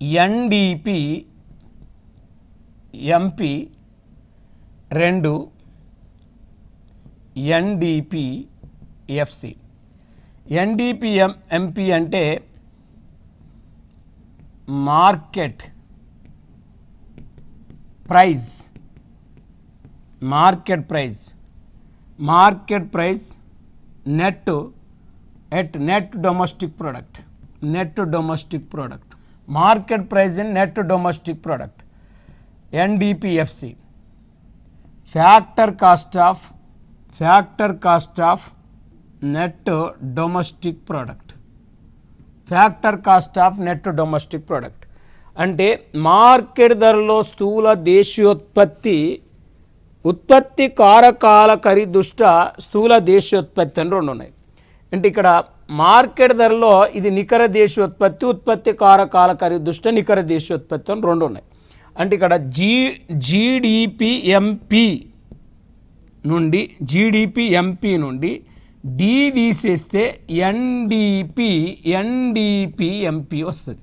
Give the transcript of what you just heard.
NDP MP 2 NDP FC. NDP MP అంటే market price net domestic product market price in net domestic product NDPFC. Factor cost of net domestic product అంటే market ధరలో స్థూల ఉత్పత్తి కారకాల ఖరీదుష్ట స్థూల దేశీయోత్పత్తి అని 2 ఉన్నాయి. అంటే ఇక్కడ మార్కెట్ ధరలో ఇది నికర ఉత్పత్తి కారకాల ఖరీదుష్ట నికర దేశీయోత్పత్తి అని 2 ఉన్నాయి. అంటే ఇక్కడ జీడిపిఎంపి నుండి డి తీసేస్తే ఎన్డిపిఎంపి వస్తుంది.